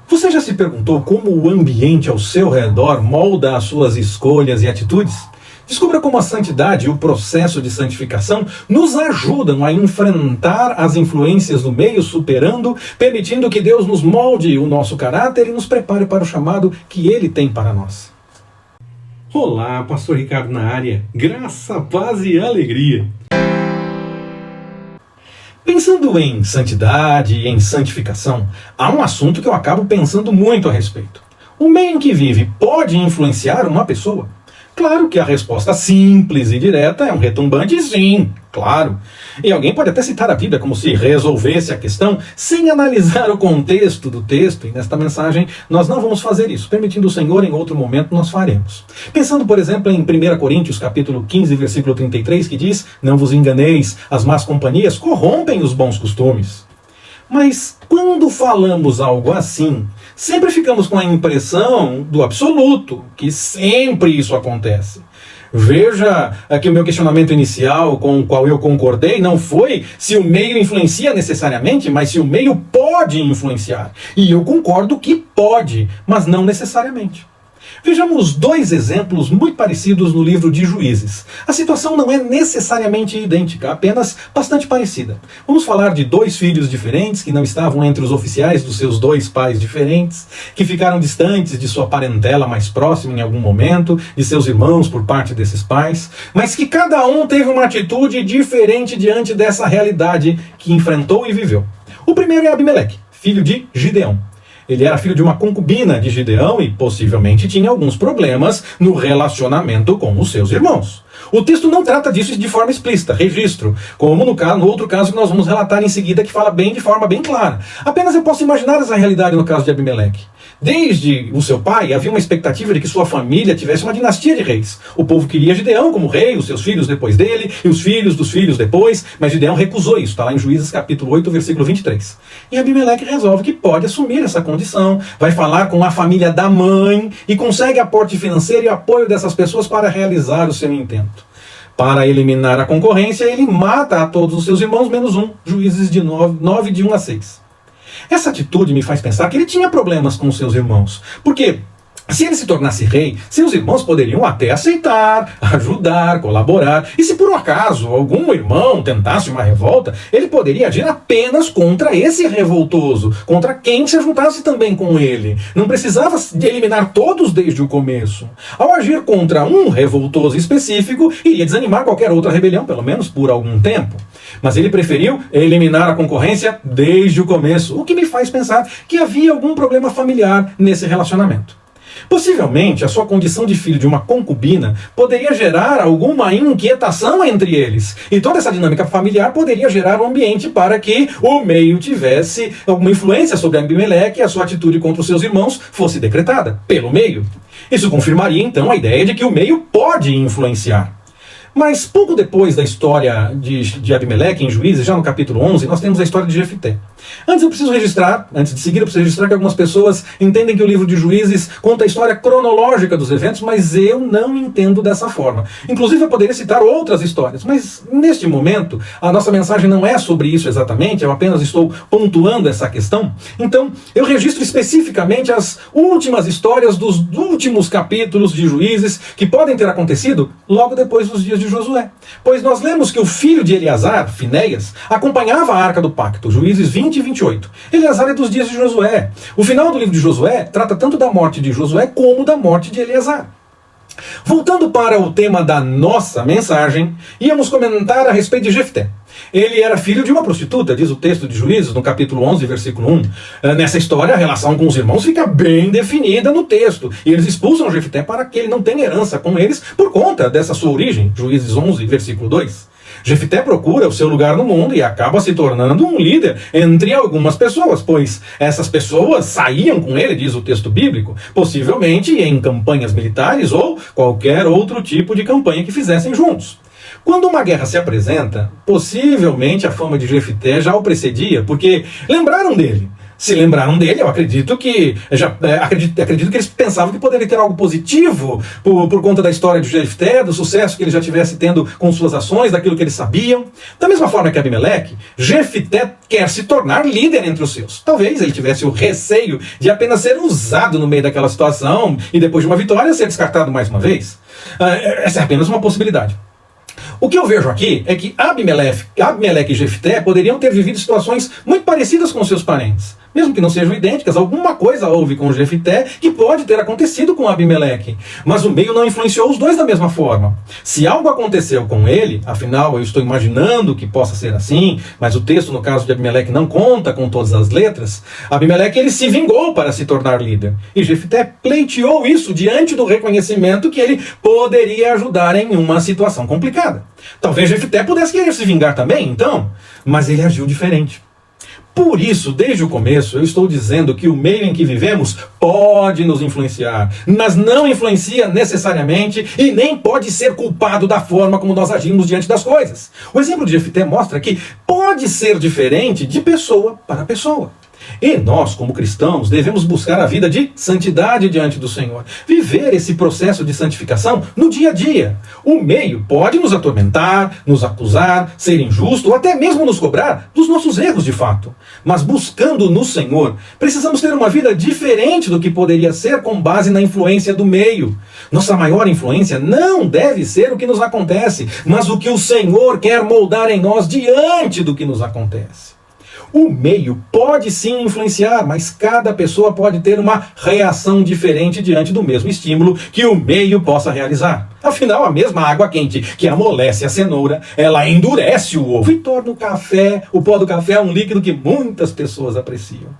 Você já se perguntou como o ambiente ao seu redor molda as suas escolhas e atitudes? Descubra como a santidade e o processo de santificação nos ajudam a enfrentar as influências do meio, superando, permitindo que Deus nos molde o nosso caráter e nos prepare para o chamado que Ele tem para nós. Olá, Pastor Ricardo na área. Graça, paz e alegria. Pensando em santidade e em santificação, há um assunto que eu acabo pensando muito a respeito. O meio em que vive pode influenciar uma pessoa? Claro que a resposta simples e direta é um retumbante sim, claro. E alguém pode até citar a Bíblia como se resolvesse a questão sem analisar o contexto do texto, e nesta mensagem nós não vamos fazer isso. Permitindo o Senhor, em outro momento nós faremos. Pensando, por exemplo, em 1 Coríntios, capítulo 15, versículo 33, que diz: "Não vos enganeis, as más companhias corrompem os bons costumes." Mas quando falamos algo assim, sempre ficamos com a impressão do absoluto, que sempre isso acontece. Veja que o meu questionamento inicial, com o qual eu concordei, não foi se o meio influencia necessariamente, mas se o meio pode influenciar. E eu concordo que pode, mas não necessariamente. Vejamos dois exemplos muito parecidos no livro de Juízes. A situação não é necessariamente idêntica, apenas bastante parecida. Vamos falar de dois filhos diferentes que não estavam entre os oficiais dos seus dois pais diferentes, que ficaram distantes de sua parentela mais próxima em algum momento, de seus irmãos por parte desses pais, mas que cada um teve uma atitude diferente diante dessa realidade que enfrentou e viveu. O primeiro é Abimeleque, filho de Gideão. Ele era filho de uma concubina de Gideão e possivelmente tinha alguns problemas no relacionamento com os seus irmãos. O texto não trata disso de forma explícita, registro, como no outro caso que nós vamos relatar em seguida, que fala de forma bem clara. Apenas eu posso imaginar essa realidade no caso de Abimeleque. Desde o seu pai, havia uma expectativa de que sua família tivesse uma dinastia de reis. O povo queria Gideão como rei, os seus filhos depois dele, e os filhos dos filhos depois, mas Gideão recusou isso, está lá em Juízes capítulo 8, versículo 23. E Abimeleque resolve que pode assumir essa condição, vai falar com a família da mãe e consegue aporte financeiro e apoio dessas pessoas para realizar o seu intento. Para eliminar a concorrência, ele mata a todos os seus irmãos, menos um, Juízes de 9 de 1 a 6. Essa atitude me faz pensar que ele tinha problemas com seus irmãos. Porque se ele se tornasse rei, seus irmãos poderiam até aceitar, ajudar, colaborar. E se por um acaso algum irmão tentasse uma revolta, ele poderia agir apenas contra esse revoltoso, contra quem se juntasse também com ele. Não precisava de eliminar todos desde o começo. Ao agir contra um revoltoso específico, iria desanimar qualquer outra rebelião, pelo menos por algum tempo. Mas ele preferiu eliminar a concorrência desde o começo, o que me faz pensar que havia algum problema familiar nesse relacionamento. Possivelmente, a sua condição de filho de uma concubina poderia gerar alguma inquietação entre eles. E toda essa dinâmica familiar poderia gerar um ambiente para que o meio tivesse alguma influência sobre Abimeleque e a sua atitude contra os seus irmãos fosse decretada pelo meio. Isso confirmaria, então, a ideia de que o meio pode influenciar. Mas pouco depois da história de Abimeleque, em Juízes, já no capítulo 11, nós temos a história de Jefté. Antes de seguir, eu preciso registrar que algumas pessoas entendem que o livro de Juízes conta a história cronológica dos eventos, mas eu não entendo dessa forma. Inclusive, eu poderia citar outras histórias, mas neste momento, a nossa mensagem não é sobre isso exatamente, eu apenas estou pontuando essa questão. Então, eu registro especificamente as últimas histórias dos últimos capítulos de Juízes, que podem ter acontecido logo depois dos dias de Josué. Pois nós lemos que o filho de Eleazar, Finéias, acompanhava a Arca do Pacto, Juízes 20 e 28. Eleazar é dos dias de Josué. O final do livro de Josué trata tanto da morte de Josué como da morte de Eleazar. Voltando para o tema da nossa mensagem, íamos comentar a respeito de Jefté. Ele era filho de uma prostituta, diz o texto de Juízes, no capítulo 11, versículo 1. Nessa história, a relação com os irmãos fica bem definida no texto. E eles expulsam Jefté para que ele não tenha herança com eles por conta dessa sua origem. Juízes 11, versículo 2. Jefté procura o seu lugar no mundo e acaba se tornando um líder entre algumas pessoas, pois essas pessoas saíam com ele, diz o texto bíblico, possivelmente em campanhas militares ou qualquer outro tipo de campanha que fizessem juntos. Quando uma guerra se apresenta, possivelmente a fama de Jefté já o precedia, porque lembraram dele. Se lembraram dele, eu acredito que acredito que eles pensavam que poderia ter algo positivo por conta da história de Jefté, do sucesso que ele já tivesse tendo com suas ações, daquilo que eles sabiam. Da mesma forma que Abimeleque, Jefté quer se tornar líder entre os seus. Talvez ele tivesse o receio de apenas ser usado no meio daquela situação e depois de uma vitória ser descartado mais uma vez. Essa é apenas uma possibilidade. O que eu vejo aqui é que Abimeleque e Jefté poderiam ter vivido situações muito parecidas com seus parentes. Mesmo que não sejam idênticas, alguma coisa houve com Jefté que pode ter acontecido com Abimeleque. Mas o meio não influenciou os dois da mesma forma. Se algo aconteceu com ele, afinal eu estou imaginando que possa ser assim, mas o texto no caso de Abimeleque não conta com todas as letras, Abimeleque ele se vingou para se tornar líder. E Jefté pleiteou isso diante do reconhecimento que ele poderia ajudar em uma situação complicada. Talvez Jefté pudesse querer se vingar também, então, mas ele agiu diferente. Por isso, desde o começo, eu estou dizendo que o meio em que vivemos pode nos influenciar, mas não influencia necessariamente e nem pode ser culpado da forma como nós agimos diante das coisas. O exemplo de Jefté mostra que pode ser diferente de pessoa para pessoa. E nós, como cristãos, devemos buscar a vida de santidade diante do Senhor. Viver esse processo de santificação no dia a dia. O meio pode nos atormentar, nos acusar, ser injusto ou até mesmo nos cobrar dos nossos erros de fato. Mas buscando no Senhor, precisamos ter uma vida diferente do que poderia ser com base na influência do meio. Nossa maior influência não deve ser o que nos acontece, mas o que o Senhor quer moldar em nós diante do que nos acontece. O meio pode sim influenciar, mas cada pessoa pode ter uma reação diferente diante do mesmo estímulo que o meio possa realizar. Afinal, a mesma água quente que amolece a cenoura, ela endurece o ovo e torna o pó do café um líquido que muitas pessoas apreciam.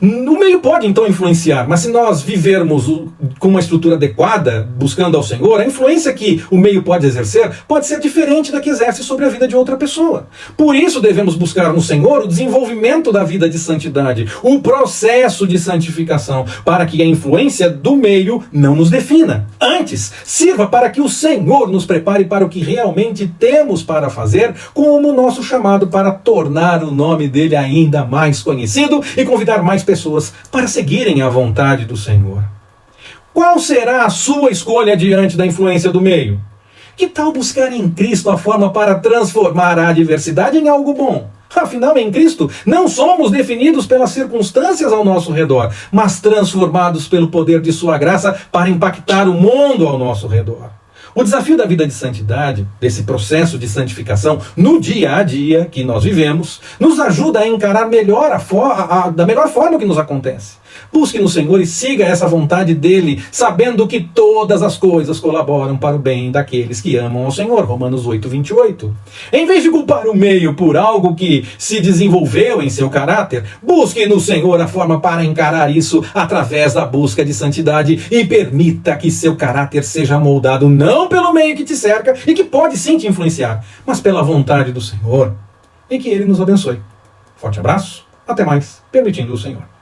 O meio pode então influenciar, mas se nós vivermos com uma estrutura adequada, buscando ao Senhor, a influência que o meio pode exercer pode ser diferente da que exerce sobre a vida de outra pessoa. Por isso devemos buscar no Senhor o desenvolvimento da vida de santidade, o processo de santificação, para que a influência do meio não nos defina. Antes, sirva para que o Senhor nos prepare para o que realmente temos para fazer, como o nosso chamado para tornar o nome dele ainda mais conhecido e convidar mais pessoas para seguirem a vontade do Senhor. Qual será a sua escolha diante da influência do meio? Que tal buscar em Cristo a forma para transformar a adversidade em algo bom? Afinal, em Cristo, não somos definidos pelas circunstâncias ao nosso redor, mas transformados pelo poder de sua graça para impactar o mundo ao nosso redor. O desafio da vida de santidade, desse processo de santificação no dia a dia que nós vivemos, nos ajuda a encarar melhor da melhor forma o que nos acontece. Busque no Senhor e siga essa vontade dele, sabendo que todas as coisas colaboram para o bem daqueles que amam ao Senhor. Romanos 8:28. Em vez de culpar o meio por algo que se desenvolveu em seu caráter, busque no Senhor a forma para encarar isso através da busca de santidade e permita que seu caráter seja moldado não pelo meio que te cerca e que pode sim te influenciar, mas pela vontade do Senhor. E que ele nos abençoe. Forte abraço, até mais, permitindo o Senhor.